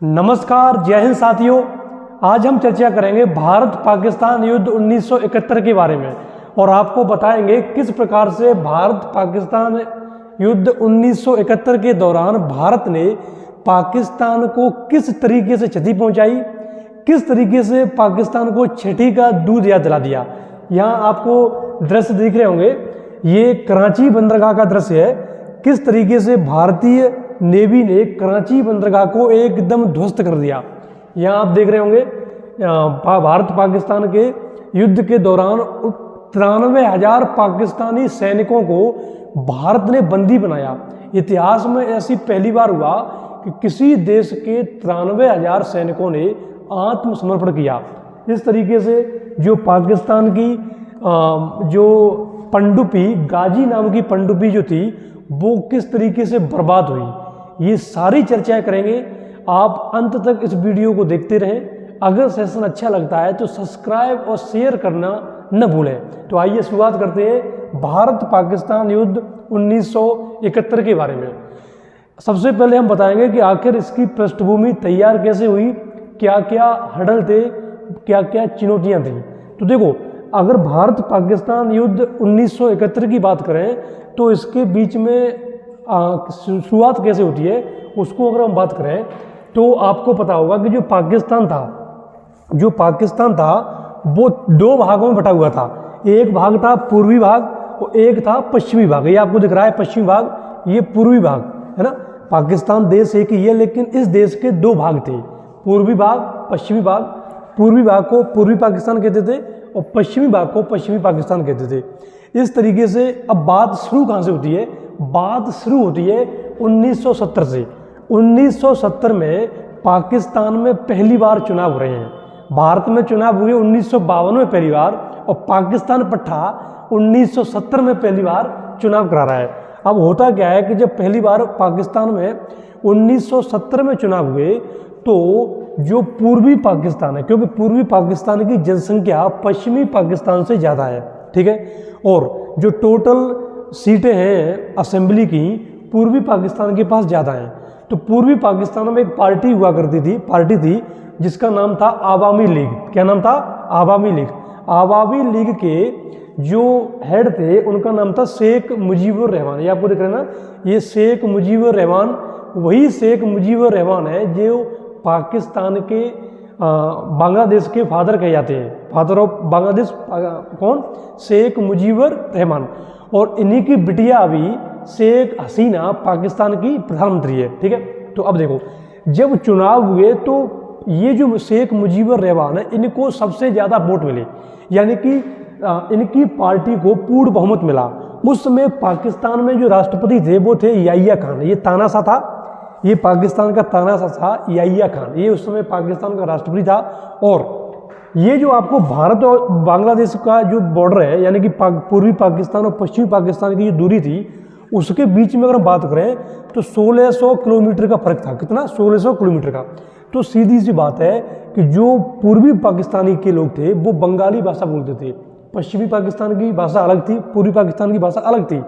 नमस्कार, जय हिंद साथियों। आज हम चर्चा करेंगे भारत पाकिस्तान युद्ध 1971 के बारे में और आपको बताएंगे किस प्रकार से भारत पाकिस्तान युद्ध 1971 के दौरान भारत ने पाकिस्तान को किस तरीके से क्षति पहुंचाई, किस तरीके से पाकिस्तान को छठी का दूध याद दिला दिया। यहाँ आपको दृश्य दिख रहे होंगे, ये कराची बंदरगाह का दृश्य है। किस तरीके से भारतीय नेवी ने कराची बंदरगाह को एकदम ध्वस्त कर दिया। यहाँ आप देख रहे होंगे भारत पाकिस्तान के युद्ध के दौरान 93,000 पाकिस्तानी सैनिकों को भारत ने बंदी बनाया। इतिहास में ऐसी पहली बार हुआ कि किसी देश के 93,000 सैनिकों ने आत्मसमर्पण किया। इस तरीके से जो पाकिस्तान की जो पनडुब्बी, गाजी नाम की पनडुब्बी जो थी, वो किस तरीके से बर्बाद हुई, ये सारी चर्चाएं करेंगे। आप अंत तक इस वीडियो को देखते रहें। अगर सेशन अच्छा लगता है तो सब्सक्राइब और शेयर करना न भूलें। तो आइए शुरुआत करते हैं भारत पाकिस्तान युद्ध 1971 के बारे में। सबसे पहले हम बताएंगे कि आखिर इसकी पृष्ठभूमि तैयार कैसे हुई, क्या क्या हर्डल थे, क्या क्या चुनौतियाँ थीं। तो देखो, अगर भारत पाकिस्तान युद्ध 1971 की बात करें तो इसके बीच में शुरुआत कैसे होती है, उसको अगर हम बात करें तो आपको पता होगा कि जो पाकिस्तान था वो दो भागों में बटा हुआ था। एक भाग था पूर्वी भाग और एक था पश्चिमी भाग। ये आपको दिख रहा है पश्चिमी भाग, ये पूर्वी भाग है ना। पाकिस्तान देश एक ही है, लेकिन इस देश के दो भाग थे, पूर्वी भाग, पश्चिमी भाग। पूर्वी भाग को पूर्वी पाकिस्तान कहते थे और पश्चिमी भाग को पश्चिमी पाकिस्तान कहते थे। इस तरीके से अब बात शुरू कहाँ से होती है? बात शुरू होती है 1970 से। 1970 में पाकिस्तान में पहली बार चुनाव हो रहे हैं। भारत में चुनाव हुए 1952 में पहली बार और पाकिस्तान पट्टा 1970 में पहली बार चुनाव करा रहा है। अब होता क्या है कि जब पहली बार पाकिस्तान में 1970 में चुनाव हुए तो जो पूर्वी पाकिस्तान है, क्योंकि पूर्वी पाकिस्तान की जनसंख्या पश्चिमी पाकिस्तान से ज़्यादा है, ठीक है, और जो टोटल सीटें हैं असेंबली की पूर्वी पाकिस्तान के पास ज़्यादा हैं। तो पूर्वी पाकिस्तान में एक पार्टी हुआ करती थी, पार्टी थी जिसका नाम था आवामी लीग। क्या नाम था? आवामी लीग। आवामी लीग के जो हेड थे उनका नाम था शेख मुजीबुर रहमान। ये आपको दिख रहे हैं ना, ये शेख मुजीबुर रहमान, वही शेख मुजीबुर रहमान है जो पाकिस्तान के बांग्लादेश के फादर कहे जाते हैं। फादर ऑफ बांग्लादेश कौन? शेख मुजीबुर रहमान। और इन्हीं की बिटिया अभी शेख हसीना पाकिस्तान की प्रधानमंत्री है, ठीक है। तो अब देखो, जब चुनाव हुए तो ये जो शेख मुजीबुर रहमान है, इनको सबसे ज़्यादा वोट मिले, यानी कि इनकी पार्टी को पूर्ण बहुमत मिला। उस समय पाकिस्तान में जो राष्ट्रपति थे वो थे याहिया खान। ये तानाशाह था, ये पाकिस्तान का तानाशाह था याहिया खान। ये उस समय पाकिस्तान का राष्ट्रपति था। और ये जो आपको भारत और बांग्लादेश का जो बॉर्डर है, यानी कि पूर्वी पाकिस्तान और पश्चिमी पाकिस्तान की जो दूरी थी, उसके बीच में अगर हम बात करें तो 1600 किलोमीटर का फर्क था। कितना? 1600 किलोमीटर का। तो सीधी सी बात है कि जो पूर्वी पाकिस्तानी के लोग थे वो बंगाली भाषा बोलते थे। पश्चिमी पाकिस्तान की भाषा अलग थी, पूर्वी पाकिस्तान की भाषा अलग थी।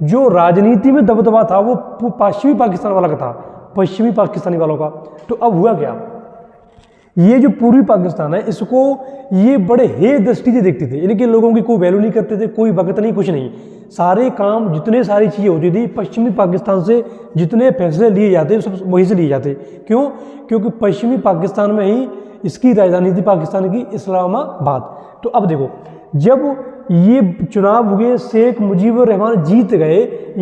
जो राजनीति में दबदबा था वो पश्चिमी पाकिस्तान वाला का था, पश्चिमी पाकिस्तानी वालों का। तो अब हुआ क्या, ये जो पूर्वी पाकिस्तान है इसको ये बड़े हे दृष्टि से देखते थे। इनके लोगों की कोई वैल्यू नहीं करते थे, कोई वक्त नहीं, कुछ नहीं। सारे काम, जितने सारी चीज़ें होती थी पश्चिमी पाकिस्तान से, जितने फैसले लिए जाते सब वहीं से लिए जाते। क्यों? क्योंकि पश्चिमी पाकिस्तान में ही इसकी राजधानी थी पाकिस्तान की, इस्लामाबाद। तो अब देखो, जब ये चुनाव हुए, शेख मुजीबुर रहमान जीत गए,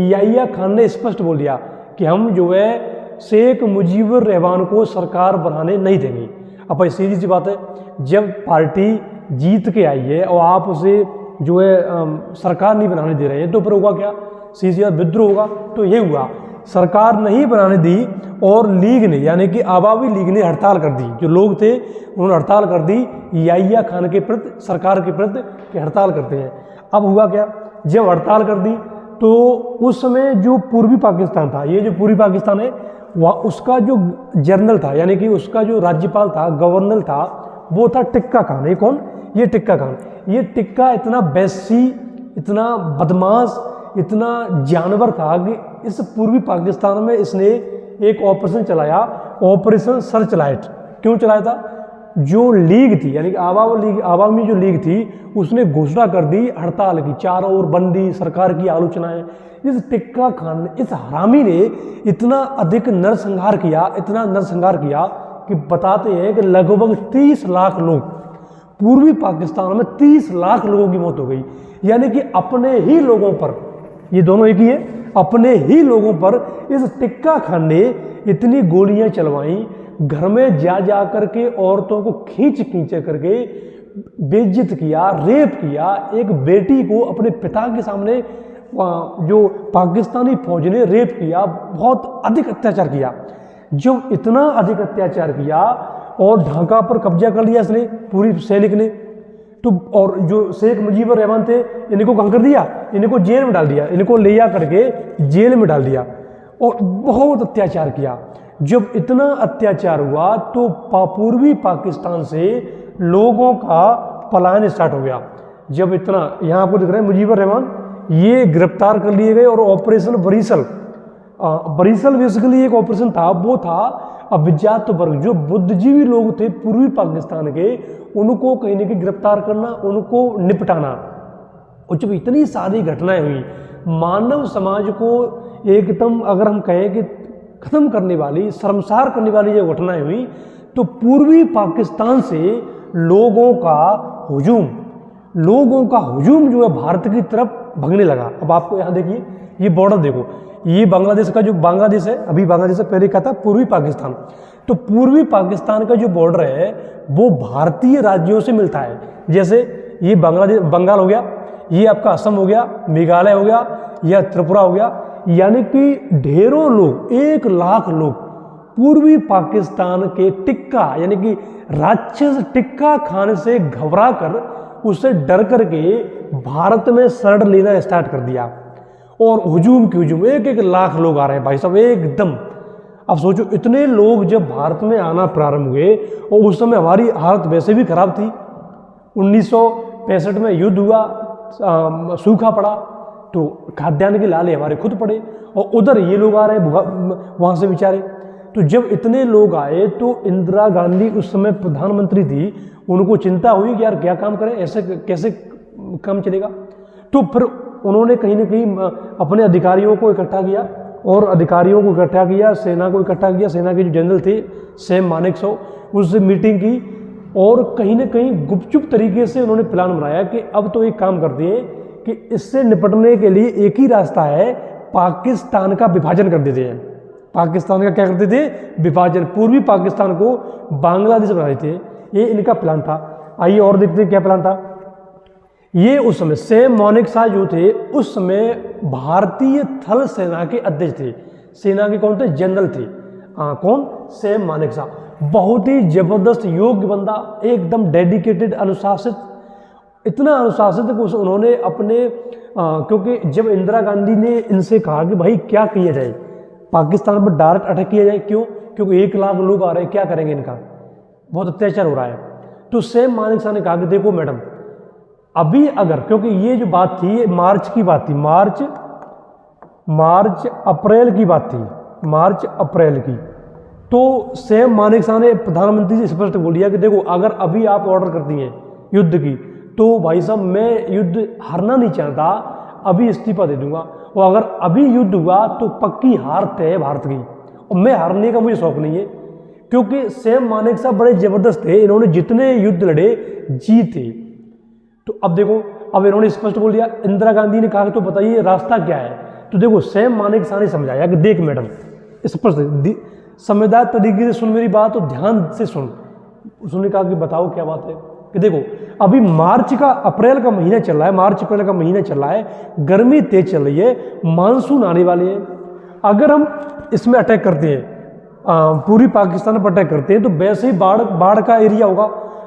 याहिया खान ने स्पष्ट बोल दिया कि हम जो है शेख मुजीबुर रहमान को सरकार बनाने नहीं देंगे। अब भाई सीधी सी बात है, जब पार्टी जीत के आई है और आप उसे जो है सरकार नहीं बनाने दे रहे हैं तो फिर होगा क्या? सीधी बात, विद्रोह होगा। तो ये हुआ, सरकार नहीं बनाने दी और लीग ने, यानी कि आवामी लीग ने हड़ताल कर दी। जो लोग थे उन्होंने हड़ताल कर दी याहिया खान के प्रति, सरकार के प्रति कि हड़ताल करते हैं। अब हुआ क्या, जब हड़ताल कर दी तो उस समय जो पूर्वी पाकिस्तान था, ये जो पूर्वी पाकिस्तान है, वह उसका जो जनरल था, यानी कि उसका जो राज्यपाल था, गवर्नर था, वो था टिक्का खान। ये कौन? ये टिक्का खान। ये टिक्का इतना वैसी, इतना बदमाश, इतना जानवर था कि इस पूर्वी पाकिस्तान में इसने एक ऑपरेशन चलाया ऑपरेशन सर्च लाइट। क्यों चलाया था? जो लीग थी यानी कि आवामी जो लीग थी उसने घोषणा कर दी हड़ताल की, चारों ओर बंदी, सरकार की आलोचनाएं। इस टिक्का खान ने, इस हरामी ने इतना अधिक नरसंहार किया, इतना नरसंहार किया कि बताते हैं कि लगभग 30 लाख लोग, पूर्वी पाकिस्तान में 30 लाख लोगों की मौत हो गई। यानी कि अपने ही लोगों पर, ये दोनों एक ही है, अपने ही लोगों पर इस टिक्का खान ने इतनी गोलियां चलवाई, घर में जा करके औरतों को खींच करके बेइज्जत किया, रेप किया। एक बेटी को अपने पिता के सामने जो पाकिस्तानी फौज ने रेप किया, बहुत अधिक अत्याचार किया। जब इतना अधिक अत्याचार किया और ढाका पर कब्जा कर लिया इसने, पूरी सैनिक ने, तो और जो शेख मुजीबुर रहमान थे इनको कहाँ कर दिया, इनको जेल में डाल दिया, इनको ले जा करके जेल में डाल दिया और बहुत अत्याचार किया। जब इतना अत्याचार हुआ तो पूर्वी पाकिस्तान से लोगों का पलायन स्टार्ट हो गया। जब इतना, यहाँ आपको दिख रहा है मुजीबुर रहमान, ये गिरफ्तार कर लिए गए और ऑपरेशन बरीसल, बरीसल बेसिकली एक ऑपरेशन था, वो था अभिजात वर्ग, जो बुद्धिजीवी लोग थे पूर्वी पाकिस्तान के, उनको कहीं ना कहीं गिरफ्तार करना, उनको निपटाना। और जब इतनी सारी घटनाएं हुई, मानव समाज को एकदम अगर हम कहें कि खत्म करने वाली, शर्मसार करने वाली जो घटनाएं हुई, तो पूर्वी पाकिस्तान से लोगों का हुजूम जो है भारत की तरफ भगने लगा। अब आपको यहाँ देखिए, ये बॉर्डर देखो, ये बांग्लादेश का जो बांग्लादेश है, अभी बांग्लादेश से पहले क्या था, पूर्वी पाकिस्तान। तो पूर्वी पाकिस्तान का जो बॉर्डर है वो भारतीय राज्यों से मिलता है। जैसे ये बांग्लादेश, बंगाल हो गया, ये आपका असम हो गया, मेघालय हो गया, या त्रिपुरा हो गया। यानी कि ढेरों लोग, 1 लाख लोग पूर्वी पाकिस्तान के टिक्का यानी कि राक्षस टिक्का खान से घबरा कर, उससे डर करके भारत में शरण लेना स्टार्ट कर दिया। और हुजूम की हुजूम, 1-1 लाख लोग आ रहे हैं भाई साहब एकदम। अब सोचो, इतने लोग जब भारत में आना प्रारंभ हुए, और उस समय हमारी हालत वैसे भी खराब थी। 1965 में युद्ध हुआ, सूखा पड़ा, तो खाद्यान्न के लाले हमारे खुद पड़े, और उधर ये लोग आ रहे हैं वहाँ से बेचारे। तो जब इतने लोग आए तो इंदिरा गांधी उस समय प्रधानमंत्री थी, उनको चिंता हुई कि यार क्या काम करें, ऐसे कैसे काम चलेगा। तो फिर उन्होंने कहीं ना कहीं अपने अधिकारियों को इकट्ठा किया, और अधिकारियों को इकट्ठा किया, सेना को इकट्ठा किया, सेना के जो जनरल थे सैम मानेकशॉ, उससे मीटिंग की, और कहीं ना कहीं गुपचुप तरीके से उन्होंने प्लान बनाया कि अब तो एक काम करते हैं कि इससे निपटने के लिए एक ही रास्ता है, पाकिस्तान का विभाजन कर देते हैं। पाकिस्तान का क्या करते थे, विभाजन, पूर्वी पाकिस्तान को बांग्लादेश बना देते हैं। ये इनका प्लान था। आइए और देखते हैं क्या प्लान था। ये उस समय सैम मानेकशॉ जो थे, उस समय भारतीय थल सेना के अध्यक्ष थे। सेना के कौन थे, जनरल थे। कौन, सैम मानेकशॉ। बहुत ही जबरदस्त योग्य बंदा, एकदम डेडिकेटेड, अनुशासित, इतना अनुशासित कि उन्होंने अपने क्योंकि जब इंदिरा गांधी ने इनसे कहा कि भाई क्या किया जाए, पाकिस्तान पर डायरेक्ट अटैक किया जाए, क्यों, क्योंकि 1 लाख लोग आ रहे हैं, क्या करेंगे, इनका बहुत अत्याचार हो रहा है। तो सैम मानेकशॉ ने कहा कि देखो मैडम, अभी अगर, क्योंकि ये जो बात थी ये मार्च की बात थी, मार्च अप्रैल की बात थी, मार्च अप्रैल की। तो सैम मानेकशॉ ने प्रधानमंत्री से स्पष्ट बोल दिया कि देखो अगर अभी आप ऑर्डर करती हैं युद्ध की, तो भाई साहब मैं युद्ध हारना नहीं चाहता, अभी इस्तीफा दे दूंगा, और अगर अभी युद्ध हुआ तो पक्की हार तय है भारत की, और मैं हारने का मुझे शौक नहीं है। क्योंकि सैम मानेकशॉ बड़े जबरदस्त थे, इन्होंने जितने युद्ध लड़े जीते। तो अब देखो, अब इन्होंने स्पष्ट बोल दिया। इंदिरा गांधी ने कहा तो बताइए रास्ता क्या है। तो देखो सैम मानेकशॉ ने समझाया कि देख मैडम, स्पष्ट समझदार तरीके से सुन मेरी बात, और ध्यान से सुन। उसने कहा कि बताओ क्या बात है। कि देखो अभी अप्रैल का महीना चल रहा है, मार्च अप्रैल का महीना चल रहा है, गर्मी तेज चल रही है, मानसून आने वाले हैं। अगर हम इसमें अटैक करते हैं, पूरी पाकिस्तान पर अटैक करते हैं, तो वैसे ही बाढ़ का एरिया होगा,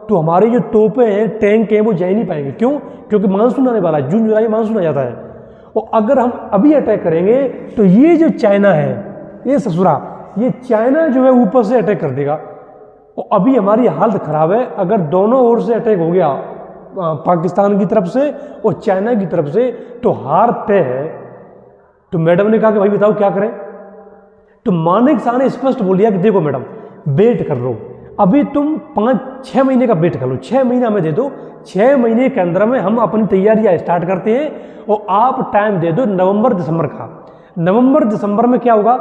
तो हमारी जो तोपें हैं, टैंक हैं, वो जा ही नहीं पाएंगे। क्यों, क्योंकि मानसून आने वाला है, जून जुलाई मानसून आ जाता है। और अगर हम अभी अटैक करेंगे तो ये जो चाइना है, ये ससुरा, ये चाइना जो है ऊपर से अटैक कर देगा। और अभी हमारी हालत खराब है, अगर दोनों ओर से अटैक हो गया, पाकिस्तान की तरफ से और चाइना की तरफ से, तो हार तय है। तो मैडम ने कहा कि भाई बताओ क्या करें। तो मानेकशॉ ने स्पष्ट बोल दिया कि देखो मैडम, वेट कर लो, अभी तुम 5-6 महीने का वेट कर लो, 6 महीना हमें दे दो, 6 महीने के अंदर में हम अपनी तैयारियां स्टार्ट करते हैं और आप टाइम दे दो नवंबर दिसंबर का। नवंबर दिसंबर में क्या होगा,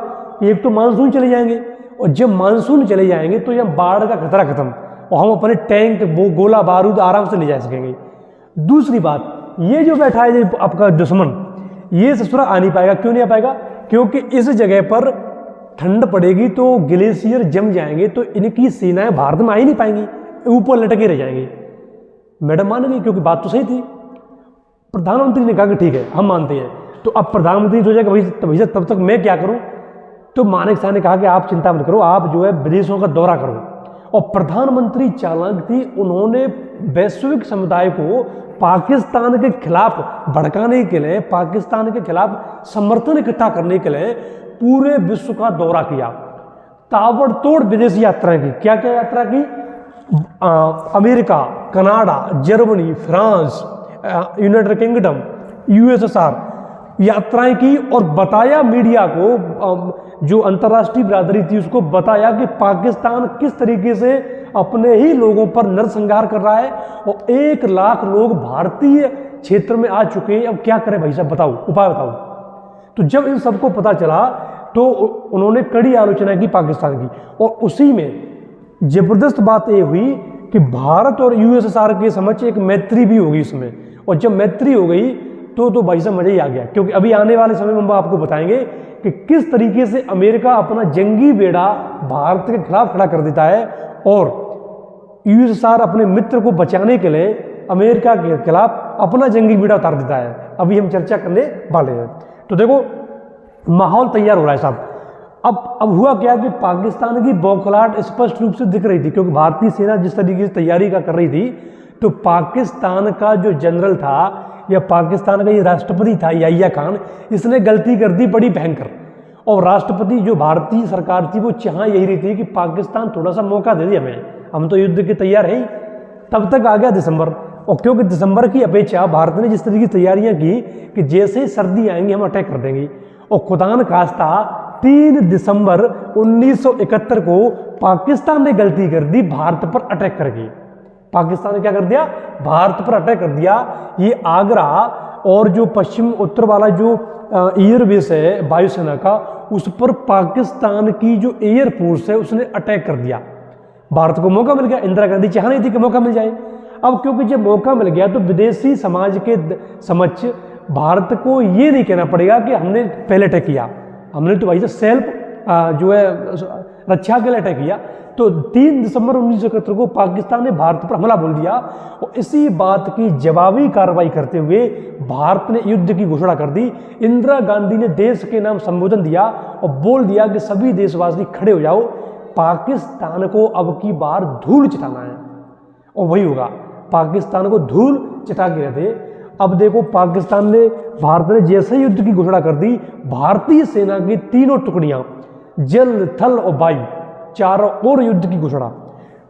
एक तो मानसून चले जाएंगे और जब मानसून चले जाएंगे तो यह बाढ़ का खतरा खत्म और हम अपने टैंक गोला बारूद आराम से ले जा सकेंगे। दूसरी बात, ये जो बैठा है आपका दुश्मन, ये ससुरा आ नहीं पाएगा। क्यों नहीं आ पाएगा? क्योंकि इस जगह पर ठंड पड़ेगी तो ग्लेशियर जम जाएंगे, तो इनकी सेनाएं भारत में आ ही नहीं पाएंगी, ऊपर लटके रह जाएंगे। मैडम मान गई, क्योंकि बात तो सही थी। प्रधानमंत्री ने कहा कि ठीक है हम मानते हैं। तो अब प्रधानमंत्री सोचेगा भैया तब तक मैं क्या करूं? तो मानेक शाह ने कहा कि आप चिंता मत करो, आप जो है विदेशों का दौरा करो। और प्रधानमंत्री चालाक थी, उन्होंने वैश्विक समुदाय को पाकिस्तान के खिलाफ भड़काने के लिए, पाकिस्तान के खिलाफ समर्थन इकट्ठा करने के लिए पूरे विश्व का दौरा किया, ताबड़तोड़ विदेशी यात्राएं की। क्या क्या यात्रा की? America, Canada, Germany, France, United kingdom, USSR यात्राएं की और बताया मीडिया को, जो अंतर्राष्ट्रीय बिरादरी थी उसको बताया कि पाकिस्तान किस तरीके से अपने ही लोगों पर नरसंहार कर रहा है और 1 लाख लोग भारतीय क्षेत्र में आ चुके हैं। अब क्या करें भाई साहब, बताओ, उपाय बताओ। तो जब इन सबको पता चला तो उन्होंने कड़ी आलोचना की पाकिस्तान की, और उसी में जबरदस्त बात ये हुई कि भारत और यूएसएसआर के समक्ष एक मैत्री भी होगी इसमें। और जब मैत्री हो गई तो भाई साहब मजा ही आ गया, क्योंकि अभी आने वाले समय में हम आपको बताएंगे कि किस तरीके से अमेरिका अपना जंगी बेड़ा भारत के खिलाफ खड़ा कर देता है और यूएसएसआर अपने मित्र को बचाने के लिए अमेरिका के खिलाफ अपना जंगी बेड़ा उतार देता है। अभी हम चर्चा करने वाले हैं। तो देखो माहौल तैयार हो रहा है साहब। अब हुआ क्या कि पाकिस्तान की बौखलाहट स्पष्ट रूप से दिख रही थी, क्योंकि भारतीय सेना जिस तरीके से तैयारी का कर रही थी, तो पाकिस्तान का जो जनरल था या पाकिस्तान का ये राष्ट्रपति था याहिया खान, इसने गलती कर दी बड़ी भयंकर। और राष्ट्रपति जो भारतीय सरकार थी वो चाह यही रही थी कि पाकिस्तान थोड़ा सा मौका दे दे हमें, हम तो युद्ध के तैयार हैं। तब तक आ गया दिसंबर, और क्योंकि दिसंबर की अपेक्षा भारत ने जिस तरह की तैयारियां की कि जैसे ही सर्दी आएंगी हम अटैक कर देंगे, और खुदा न खास्ता 3 दिसंबर 1971 को पाकिस्तान ने गलती कर दी भारत पर अटैक करके। पाकिस्तान ने क्या कर दिया? भारत पर अटैक कर दिया। ये आगरा और जो पश्चिम उत्तर वाला जो एयरबेस है वायुसेना का, उस पर पाकिस्तान की जो एयरफोर्स है उसने अटैक कर दिया। भारत को मौका मिल गया, इंदिरा गांधी चाह रही थी कि मौका मिल जाए। अब क्योंकि जब मौका मिल गया तो विदेशी समाज के समक्ष भारत को ये नहीं कहना पड़ेगा कि हमने पहले अटैक किया, हमने तो भाई से सेल्फ जो है रक्षा के लिए अटैक किया। तो 3 दिसंबर 1971 को पाकिस्तान ने भारत पर हमला बोल दिया, और इसी बात की जवाबी कार्रवाई करते हुए भारत ने युद्ध की घोषणा कर दी। इंदिरा गांधी ने देश के नाम संबोधन दिया और बोल दिया कि सभी देशवासी खड़े हो जाओ, पाकिस्तान को अब की बार धूल चटाना है। और वही होगा, पाकिस्तान को धूल चटा के रहते। अब देखो पाकिस्तान ने, भारत ने जैसे युद्ध की घोषणा कर दी, भारतीय सेना की 3 टुकड़ियां जल, थल और वायु, चारों ओर युद्ध की घोषणा।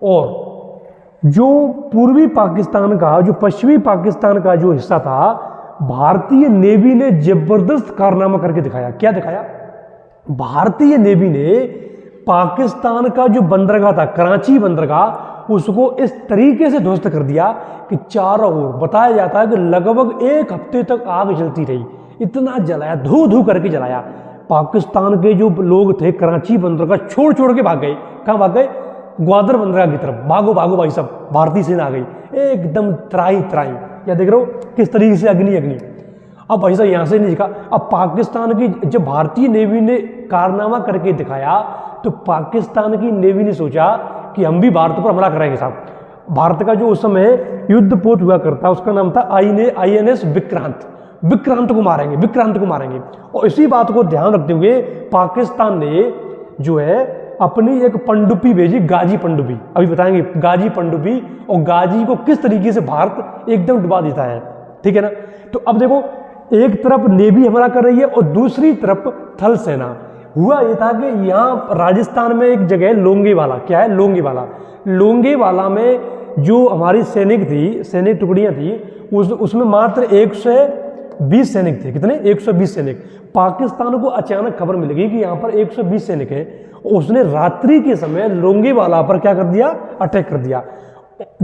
और जो पूर्वी पाकिस्तान का, जो पश्चिमी पाकिस्तान का जो हिस्सा था, भारतीय नेवी ने जबरदस्त कारनामा करके दिखाया। क्या दिखाया? भारतीय नेवी ने पाकिस्तान का जो बंदरगाह था, कराची बंदरगाह, उसको इस तरीके से ध्वस्त कर दिया कि चारों ओर, बताया जाता है कि लगभग 1 हफ्ते तक आग जलती रही। इतना जलाया, धू धू करके जलाया। पाकिस्तान के जो लोग थे कराची बंदरगाह छोड़ छोड़ के भाग गए। कहाँ भाग गए? ग्वादर बंदरगाह की तरफ। भागो भागो भाई साहब, भारतीय सेना आ गई एकदम त्राही त्राही। या देख रहे हो किस तरीके से अग्नि अग्नि। अब भाई साहब यहाँ से नहीं दिखा। अब पाकिस्तान की जब भारतीय नेवी ने कारनामा करके दिखाया तो पाकिस्तान की नेवी ने सोचा कि हम भी भारत पर हमला करेंगे साहब। भारत का जो उस समय युद्धपोत हुआ करता, उसका नाम था INS विक्रांत। विक्रांत को मारेंगे, विक्रांत को मारेंगे। और इसी बात को ध्यान रखते हुए पाकिस्तान ने जो है अपनी एक पनडुब्बी भेजी, गाजी पनडुब्बी। अभी बताएंगे गाजी पनडुब्बी, और गाजी को किस तरीके से भारत एकदम डुबा देता है। ठीक है ना? तो अब देखो, एक तरफ नेवी हमला कर रही है और दूसरी तरफ थल सेना। हुआ ये था कि यहाँ राजस्थान में एक जगह लोंगेवाला, क्या है लोंगेवाला, लोंगेवाला में जो हमारी सैनिक थी, सैनिक टुकड़ियाँ थी, उसमें मात्र 120 सैनिक थे। कितने? 120 सैनिक। पाकिस्तान को अचानक खबर मिल गई कि यहाँ पर 120 सैनिक हैं, उसने रात्रि के समय लोंगेवाला पर क्या कर दिया, अटैक कर दिया।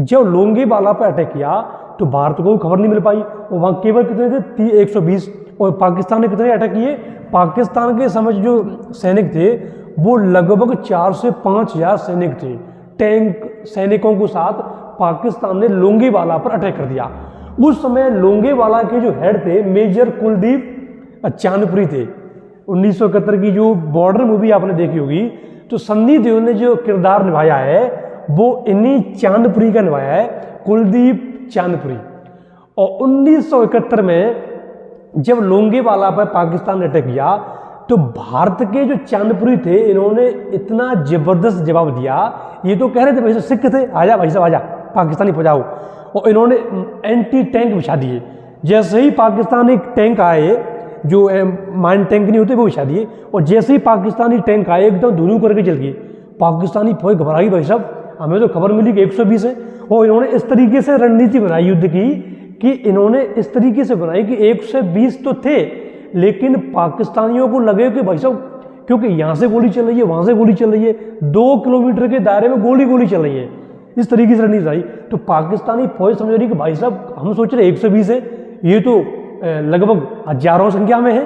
जब लोंगेवाला पर अटैक किया तो भारत को खबर नहीं मिल पाई। और वहाँ केवल कितने थे, 120। और पाकिस्तान ने कितने अटैक किए, पाकिस्तान के समझ जो सैनिक थे वो लगभग 4 से 5 हज़ार सैनिक थे। टैंक सैनिकों के साथ पाकिस्तान ने लोंगेवाला पर अटैक कर दिया। उस समय लोंगेवाला के जो हेड थे मेजर कुलदीप चांदपुरी थे। 1971 की जो बॉर्डर मूवी आपने देखी होगी तो सन्नी देओल ने जो किरदार निभाया है वो इन्हीं चांदपुरी का निभाया है, कुलदीप चांदपुरी। और 1971 में जब लोंगेवाला पर पाकिस्तान ने अटैक किया तो भारत के जो चांदपुरी थे इन्होंने इतना जबरदस्त जवाब दिया। ये तो कह रहे थे भाई साहब सिख थे, आजा भाई साहब आजा पाकिस्तानी पहुंचाओ, और इन्होंने एंटी टैंक बिछा दिए। जैसे ही पाकिस्तानी टैंक आए, जो माइन टैंक नहीं होते वो बिछा दिए, और जैसे ही पाकिस्तानी टैंक आए एकदम धुनु करके चल गए। पाकिस्तानी फौज घबराई, भाई साहब हमें तो खबर मिली कि 120 है। और इन्होंने इस तरीके से रणनीति बनाई युद्ध की कि इन्होंने इस तरीके से बनाई कि 120 तो थे, लेकिन पाकिस्तानियों को लगे कि भाई साहब क्योंकि यहाँ से गोली चल रही है, वहाँ से गोली चल रही है, 2 किलोमीटर के दायरे में गोली चल रही है, इस तरीके से रणनीति आई। तो पाकिस्तानी फौज समझ रही कि भाई साहब हम सोच रहे 120 है, ये तो लगभग हजारों संख्या में है।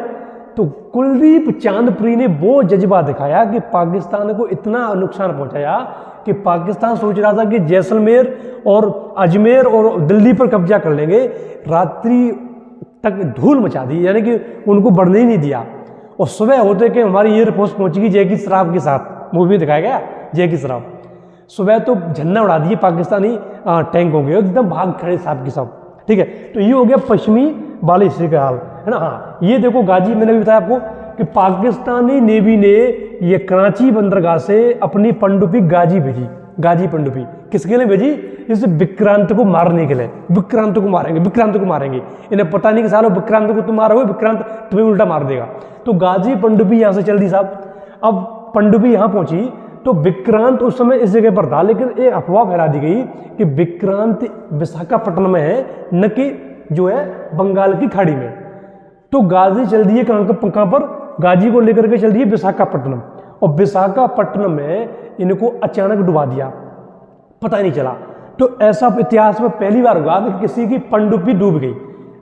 तो कुलदीप चांदपुरी ने वो जज्बा दिखाया कि पाकिस्तान को इतना नुकसान पहुंचाया कि पाकिस्तान सोच रहा था कि जैसलमेर और अजमेर और दिल्ली पर कब्जा कर लेंगे। रात्रि तक धूल मचा दी, यानी कि उनको बढ़ने ही नहीं दिया। और सुबह होते कि हमारी एयरफोर्स पहुंचेगी जैकी श्रॉफ के साथ, मूवी में दिखाया गया जैकी श्रॉफ। सुबह तो झंडा उड़ा दिए पाकिस्तानी टैंक हो गए, एकदम भाग खड़े साहब के साथ। ठीक है, तो ये हो गया पश्चिमी वाले हिस्से का हाल, है ना। हाँ, ये देखो गाजी, मैंने भी बताया आपको कि पाकिस्तानी नेवी ने ये कराची बंदरगाह से अपनी पनडुब्बी गाजी भेजी। गाजी पनडुब्बी किसके लिए भेजी, इस विक्रांत को मारने के लिए। विक्रांत को मारेंगे, विक्रांत को मारेंगे, इन्हें पता नहीं कि सालों विक्रांत को तुम मारोगे, विक्रांत तुम्हें उल्टा मार देगा। तो गाजी पनडुब्बी यहाँ से चल दी साहब। अब पनडुब्बी यहाँ पहुंची तो विक्रांत उस समय इस जगह पर था, लेकिन एक अफवाह फैला दी गई कि विक्रांत विशाखापट्टनम में है, न कि जो है बंगाल की खाड़ी में। तो गाजी चल दिए कहाँ पर, गाजी को लेकर के चल दिए विशाखापट्टनम। और विशाखापट्टनम में इनको अचानक डुबा दिया, पता ही नहीं चला। तो ऐसा इतिहास में पहली बार हुआ कि किसी की पनडुब्बी डूब गई।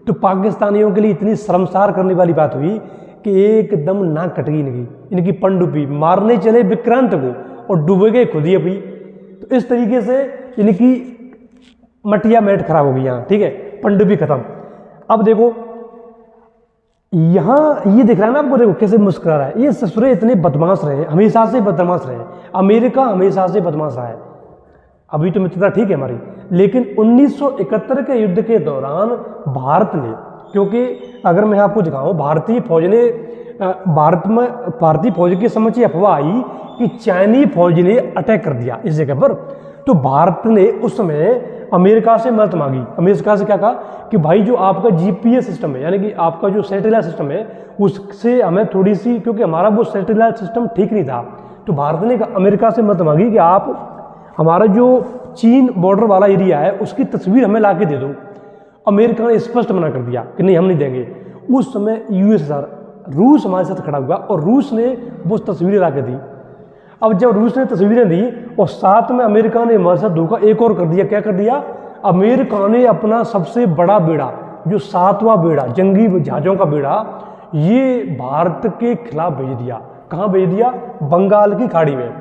तो पाकिस्तानियों के लिए इतनी शर्मसार करने वाली बात हुई कि एकदम नाक कट गई इनकी पनडुब्बी। मारने चले विक्रांत को और डूबे गए खुद ही अभी। तो इस तरीके से इनकी मटिया मैट खराब हो गई यहाँ। ठीक है, पनडुब्बी खत्म। अब देखो यहाँ ये दिख रहा है ना आपको, देखो कैसे मुस्कुरा रहा है। ये ससुरे इतने बदमाश रहे, हमेशा से बदमाश रहे। अमेरिका हमेशा से बदमाश रहा है। अभी तो मित्रता ठीक है हमारी, लेकिन 1971 के युद्ध के दौरान भारत ने, क्योंकि अगर मैं आपको दिखाऊं, भारतीय फौज ने भारतीय फौज के समझ ये अफवाह आई कि चाइनी फौज ने अटैक कर दिया इस जगह पर। तो भारत ने उस समय अमेरिका से मदद मांगी। अमेरिका से क्या कहा कि भाई जो आपका जीपीएस सिस्टम है, यानी कि आपका जो सैटेलाइट सिस्टम है, उससे हमें थोड़ी सी, क्योंकि हमारा वो सैटेलाइट सिस्टम ठीक नहीं था। तो भारत ने अमेरिका से मदद मांगी कि आप हमारा जो चीन बॉर्डर वाला एरिया है उसकी तस्वीर हमें ला के दे दो। अमेरिका ने स्पष्ट मना कर दिया कि नहीं, हम नहीं देंगे। उस समय यूएसएसआर, रूस हमारे साथ खड़ा हुआ और रूस ने वो तस्वीरें ला के दी। अब जब रूस ने तस्वीरें दी और साथ में अमेरिका ने हमारे साथ धोखा एक और कर दिया। क्या कर दिया, अमेरिका ने अपना सबसे बड़ा बेड़ा, जो 7वां बेड़ा, जंगी जहाज़ों का बेड़ा, ये भारत के खिलाफ भेज दिया। कहाँ भेज दिया, बंगाल की खाड़ी में।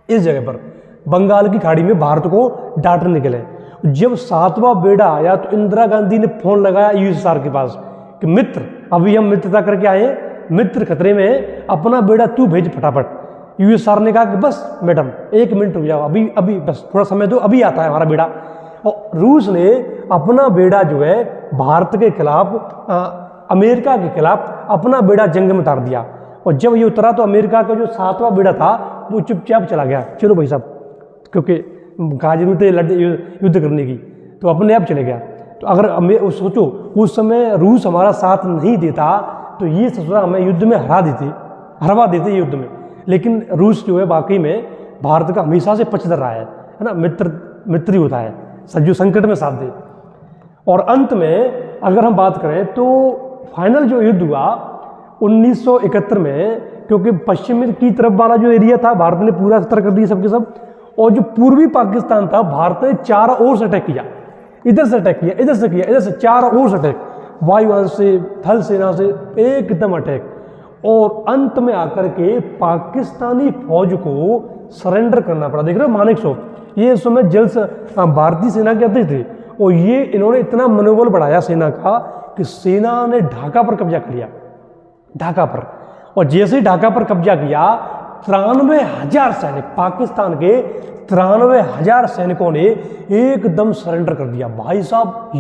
इस जगह पर बंगाल की खाड़ी में भारत को डांटने के लिए। जब 7वां बेड़ा आया तो इंदिरा गांधी ने फोन लगाया यूएसएसआर के पास कि मित्र, अभी हम मित्रता करके आए, मित्र खतरे में है, अपना बेड़ा तू भेज फटाफट। यूएसएसआर ने कहा कि बस मैडम 1 मिनट रुक जाओ, अभी बस थोड़ा समय दो, अभी आता है हमारा बेड़ा। और रूस ने अपना बेड़ा जो है भारत के खिलाफ, अमेरिका के खिलाफ अपना बेड़ा जंग में उतार दिया। और जब ये उतरा तो अमेरिका का जो 7वां बेड़ा था वो चुपचाप चला गया, चलो भाई साहब, क्योंकि कहा जरूरत है युद्ध करने की, तो अपने आप चले गया। तो अगर सोचो उस समय रूस हमारा साथ नहीं देता तो ये ससुरा हमें युद्ध में हरवा देते युद्ध में। लेकिन रूस जो है वाकई में भारत का हमेशा से पक्षधर रहा है ना, मित्र ही होता है, जो संकट में साथ दे। और अंत में अगर हम बात करें तो फाइनल जो युद्ध हुआ 1971 में, क्योंकि पश्चिम की तरफ वाला जो एरिया था भारत ने पूरा सतर कर दिया सबके सब, और जो पूर्वी पाकिस्तान था भारत ने चारों ओर से अटैक किया, इधर से अटैक किया, इधर से किया, इधर से, चारों ओर से अटैक, वायुयान से, थल सेना से एकदम अटैक, और अंत में आकर के पाकिस्तानी फौज को सरेंडर करना पड़ा। देख रहे हो मानेकशॉ, ये उस समय भारतीय सेना के अध्यक्ष थे, और ये इन्होंने इतना मनोबल बढ़ाया सेना का कि सेना ने ढाका पर कब्जा कर लिया, ढाका पर। और जैसे ही ढाका पर कब्जा किया 93,000 सैनिक, पाकिस्तान के 93,000 सैनिकों ने एकदम सरेंडर कर दिया। भाई साहब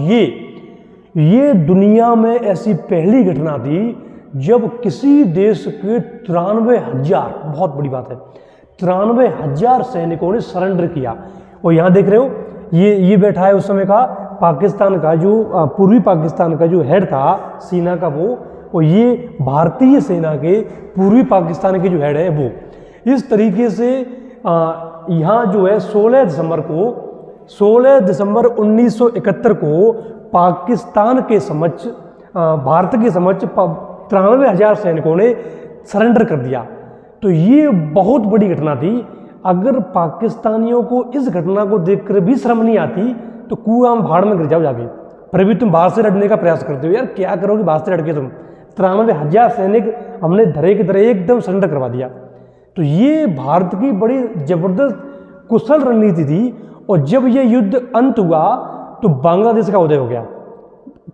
ये दुनिया में ऐसी पहली घटना थी जब किसी देश के 93,000, बहुत बड़ी बात है, 93,000 सैनिकों ने सरेंडर किया। और यहाँ देख रहे हो ये बैठा है उस समय का पाकिस्तान का जो पूर्वी पाकिस्तान का जो हेड था सेना का वो, और ये भारतीय सेना के पूर्वी पाकिस्तान के जो हेड है वो। इस तरीके से यहाँ जो है 16 दिसंबर 1971 को पाकिस्तान के समक्ष, भारत के समक्ष 93,000 सैनिकों ने सरेंडर कर दिया। तो ये बहुत बड़ी घटना थी। अगर पाकिस्तानियों को इस घटना को देखकर भी शर्म नहीं आती तो कुआं में भाड़ में गिर जाओ जाके, फिर भी तुम बाहर से लड़ने का प्रयास करते हो। यार क्या करोगे बाहर से लड़ के तुम, 93,000 सैनिक हमने धरे की तरह एकदम सरेंडर करवा दिया। तो ये भारत की बड़ी जबरदस्त कुशल रणनीति थी। और जब ये युद्ध अंत हुआ तो बांग्लादेश का उदय हो गया।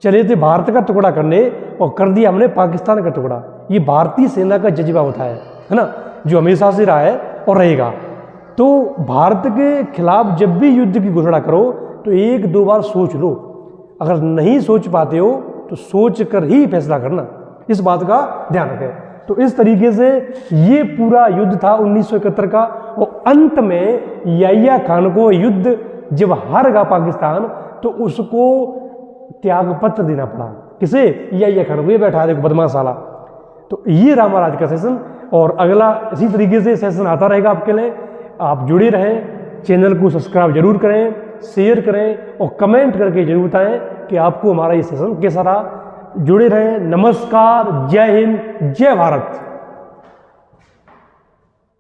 चले थे भारत का टुकड़ा करने और कर दिया हमने पाकिस्तान का टुकड़ा। ये भारतीय सेना का जज्बा होता है ना, जो हमेशा से रहा है और रहेगा। तो भारत के खिलाफ जब भी युद्ध की घोषणा करो तो 1-2 बार सोच लो, अगर नहीं सोच पाते हो तो सोच कर ही फैसला करना, इस बात का ध्यान रखें। तो इस तरीके से ये पूरा युद्ध था 1971 का। और अंत में याह्या खान को युद्ध जब हार गया पाकिस्तान तो उसको त्यागपत्र देना पड़ा। किसे? याह्या खान को। ये बैठा देखो बदमाश साला। तो ये रहा हमारा आज का सेशन, और अगला इसी तरीके से सेशन आता रहेगा आपके लिए। आप जुड़े रहें, चैनल को सब्सक्राइब जरूर करें, शेयर करें और कमेंट करके जरूर बताएं कि आपको हमारा ये सेशन कैसा रहा। जुड़े रहें। नमस्कार, जय हिंद, जय भारत।